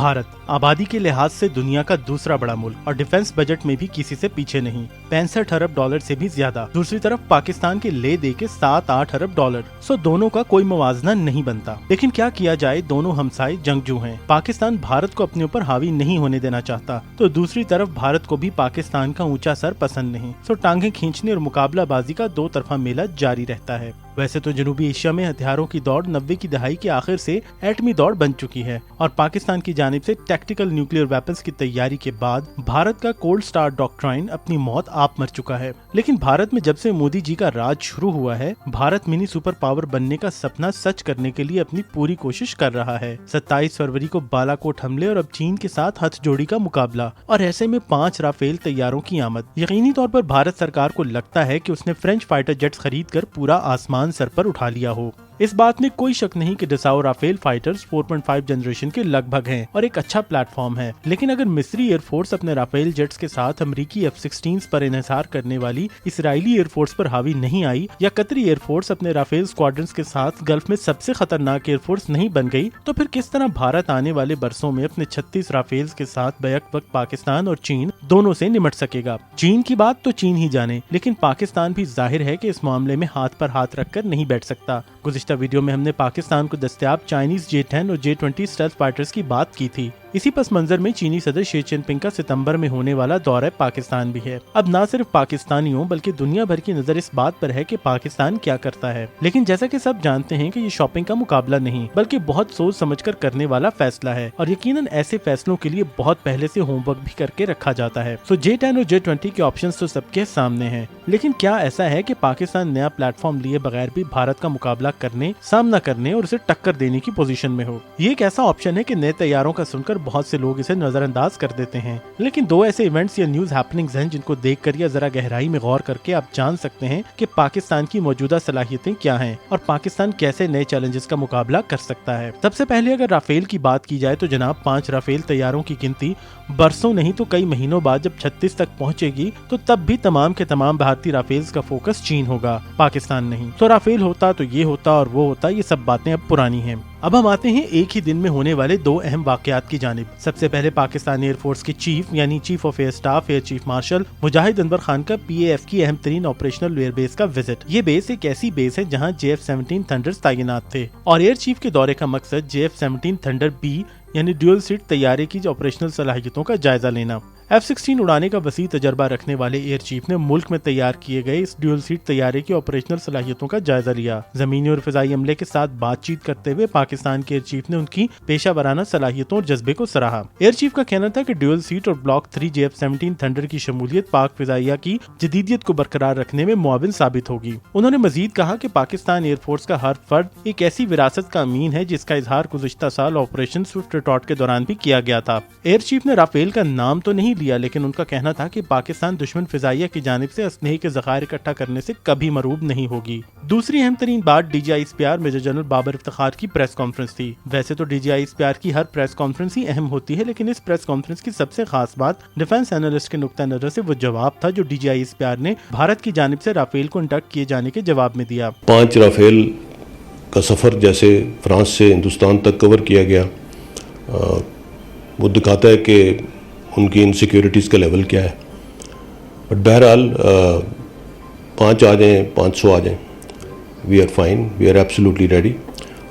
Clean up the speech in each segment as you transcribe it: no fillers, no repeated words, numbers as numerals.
भारत आबादी के लिहाज से दुनिया का दूसरा बड़ा मुल्क और डिफेंस बजट में भी किसी से पीछे नहीं। 65 अरब डॉलर से भी ज्यादा। दूसरी तरफ पाकिस्तान के ले दे के 7-8 अरब डॉलर। सो दोनों का कोई मुवाजना नहीं बनता। लेकिन क्या किया जाए, दोनों हमसाए जंगजू हैं। पाकिस्तान भारत को अपने ऊपर हावी नहीं होने देना चाहता, तो दूसरी तरफ भारत को भी पाकिस्तान का ऊंचा सर पसंद नहीं। सो टांगे खींचने और मुकाबलाबाजी का दो तरफा मेला जारी रहता है। वैसे तो जनूबी एशिया में हथियारों की दौड़ 90 की दहाई के आखिर से एटमी दौड़ बन चुकी है और पाकिस्तान की जानिब से टैक्टिकल न्यूक्लियर वेपन्स की तैयारी के बाद भारत का कोल्ड स्टार डॉक्ट्राइन अपनी मौत आप मर चुका है। लेकिन भारत में जब से मोदी जी का राज शुरू हुआ है, भारत मिनी सुपर पावर बनने का सपना सच करने के लिए अपनी पूरी कोशिश कर रहा है। 27 फरवरी को बालाकोट हमले और अब चीन के साथ हथजोड़ी का मुकाबला, और ऐसे में 5 राफेल तैयारों की आमद। यकीनी तौर पर भारत सरकार को लगता है कि उसने फ्रेंच फाइटर जेट्स खरीद कर पूरा आसमान सर पर उठा लिया हो। इस बात में कोई शक नहीं कि डसाओ राफेल फाइटर्स 4.5 जनरेशन के लगभग हैं और एक अच्छा प्लेटफॉर्म है। लेकिन अगर मिस्री एयरफोर्स अपने राफेल जेट्स के साथ अमेरिकी F-16 पर इन्हिसार करने वाली इसराइली एयरफोर्स पर हावी नहीं आई, या कतरी एयरफोर्स अपने राफेल स्क्वाड्रंस के साथ गल्फ में सबसे खतरनाक एयरफोर्स नहीं बन गई, तो फिर किस तरह भारत आने वाले बरसों में अपने 36 राफेल्स के साथ बैक वक्त पाकिस्तान और चीन दोनों से निमट सकेगा। चीन की बात तो चीन ही जाने, लेकिन पाकिस्तान भी जाहिर है कि इस मामले में हाथ पर हाथ रखकर नहीं बैठ सकता। गुज़िश्ता वीडियो में हमने पाकिस्तान को दस्तयाब चाइनीज J-10 और J-20 स्टेल्थ फाइटर्स की बात की थी। इसी पस मंजर में चीनी सदर शी जिनपिंग का सितंबर में होने वाला दौरा पाकिस्तान भी है। अब न सिर्फ पाकिस्तानियों बल्कि दुनिया भर की नजर इस बात पर है कि पाकिस्तान क्या करता है। लेकिन जैसा कि सब जानते हैं कि ये शॉपिंग का मुकाबला नहीं, बल्कि बहुत सोच समझकर करने वाला फैसला है, और यकीनन ऐसे फैसलों के लिए बहुत पहले से होमवर्क भी करके रखा जाता है। तो J-10 और J-20 के ऑप्शंस तो सबके सामने हैं, लेकिन क्या ऐसा है कि पाकिस्तान नया प्लेटफॉर्म लिए बगैर भी भारत का मुकाबला करने, सामना करने और उसे टक्कर देने की पोजीशन में हो? ये एक ऐसा ऑप्शन है कि नए तैयारों का सुनकर बहुत से लोग इसे नजरअंदाज कर देते हैं। लेकिन दो ऐसे इवेंट्स या न्यूज हैपनिंग्स हैं जिनको देखकर या जरा गहराई में गौर करके आप जान सकते हैं कि पाकिस्तान की मौजूदा सलाहियतें क्या हैं और पाकिस्तान कैसे नए चैलेंजेस का मुकाबला कर सकता है। सबसे पहले अगर राफेल की बात की जाए तो जनाब 5 राफेल तैयारों की गिनती बरसों नहीं तो कई महीनों बाद जब 36 तक पहुंचेगी, तो तब भी तमाम के तमाम भारतीय राफेल्स का फोकस चीन होगा, पाकिस्तान नहीं। तो राफेल होता तो ये होता और वो होता, ये सब बातें अब पुरानी हैं। अब हम आते हैं एक ही दिन में होने वाले दो अहम वाकयात की जानिब। सबसे पहले पाकिस्तान एयरफोर्स के चीफ यानी chief of air staff air chief marshal Mujahid Anwar Khan का PAF की अहम तरीन ऑपरेशनल एयर बेस का विजिट। ये बेस एक ऐसी बेस है जहां JF-17 थंडर्स तैनात थे, और एयर चीफ के दौरे का मकसद JF-17 थंडर B यानी ड्यूल सीट तैयारे की ऑपरेशनल सलाहियतों का जायजा लेना। F-16 उड़ाने का वसी तजर्बा रखने वाले एयर चीफ ने मुल्क में तैयार किए गए इस ड्यूल सीट तैयारे की ऑपरेशनल सलाहियतों का जायजा लिया। जमीनी और फिजाई अमले के साथ बातचीत करते हुए पाकिस्तान के एयर चीफ ने उनकी पेशा वराना सलाहियतों और जज्बे को सराहा। एयर चीफ का कहना था कि ड्यूल सीट और ब्लॉक 3 JF-17 थंडर की शमूलियत पाक फिजाइया की जदीदियत को बरकरार रखने में मुआविन साबित होगी। उन्होंने मजीद कहा कि पाकिस्तान एयरफोर्स का हर फर्द एक ऐसी विरासत का अमीन है जिसका इजहार गुज़िश्ता साल ऑपरेशन स्विफ्ट रिटॉर्ट के दौरान भी किया गया था। एयर चीफ ने राफेल का नाम तो नहीं लिया, लेकिन उनका कहना था कि पाकिस्तान दुश्मन फिजाइया की जानिब से असलहे के ज़खायर इकट्ठा करने से कभी मरूब नहीं होगी। दूसरी अहम तरीन बात DGI-SPR major general Babar Iftikhar की प्रेस कॉन्फ्रेंस थी। वैसे तो DGI-SPR की हर प्रेस कॉन्फ्रेंस ही अहम होती है, लेकिन इस प्रेस कॉन्फ्रेंस की सबसे खास बात डिफेंस एनालिस्ट के नुक्ता नजर से वो जवाब था जो DGI-SPR ने भारत की जानिब से राफेल को इंडक्ट किए जाने के जवाब में दिया। 5 राफेल का सफर जैसे फ्रांस से हिंदुस्तान तक कवर किया गया, वो दिखाता है कि उनकी इनसिक्योरिटीज़ का लेवल क्या है। बट बहरहाल 5 आ जाएँ, 500 आ जाएँ, we are fine, we are absolutely ready,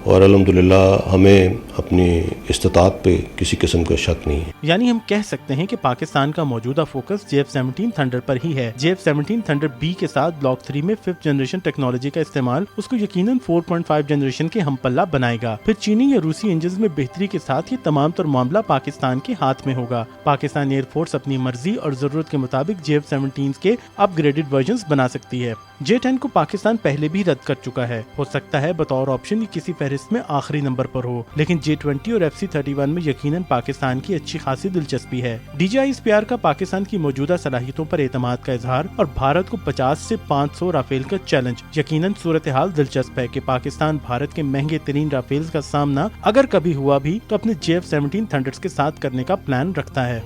और अल्हम्दुलिल्लाह हमें अपनी इस्तात पे किसी किस्म का शक नहीं है। यानी हम कह सकते हैं कि पाकिस्तान का मौजूदा फोकस JF-17 थंडर पर ही है। JF-17 थंडर B के साथ ब्लॉक 3 में 5th जनरेशन टेक्नोलॉजी का इस्तेमाल उसको यकीनन 4.5 जनरेशन के हम पल्ला बनाएगा। फिर चीनी या रूसी इंजन में बेहतरी के साथ ये तमाम तर मामला पाकिस्तान के हाथ में होगा। पाकिस्तान एयरफोर्स अपनी मर्जी और जरूरत के मुताबिक JF-17 के अपग्रेडेड वर्जन बना सकती है। J-10 को पाकिस्तान पहले भी रद्द कर चुका है। हो सकता है बतौर ऑप्शन ये किसी फहरिस्त में आखिरी नंबर पर हो, लेकिन J-20 और FC-31 में यकीनन पाकिस्तान की अच्छी खासी दिलचस्पी है। DGI-SPR का पाकिस्तान की मौजूदा सलाहियतों पर एतमाद का इजहार और भारत को 50 से 500 राफेल का चैलेंज। यकीनन सूरत हाल दिलचस्प है कि पाकिस्तान भारत के महंगे तरीन राफेल का सामना अगर कभी हुआ भी तो अपने JF-17 थंडर्स के साथ करने का प्लान रखता है।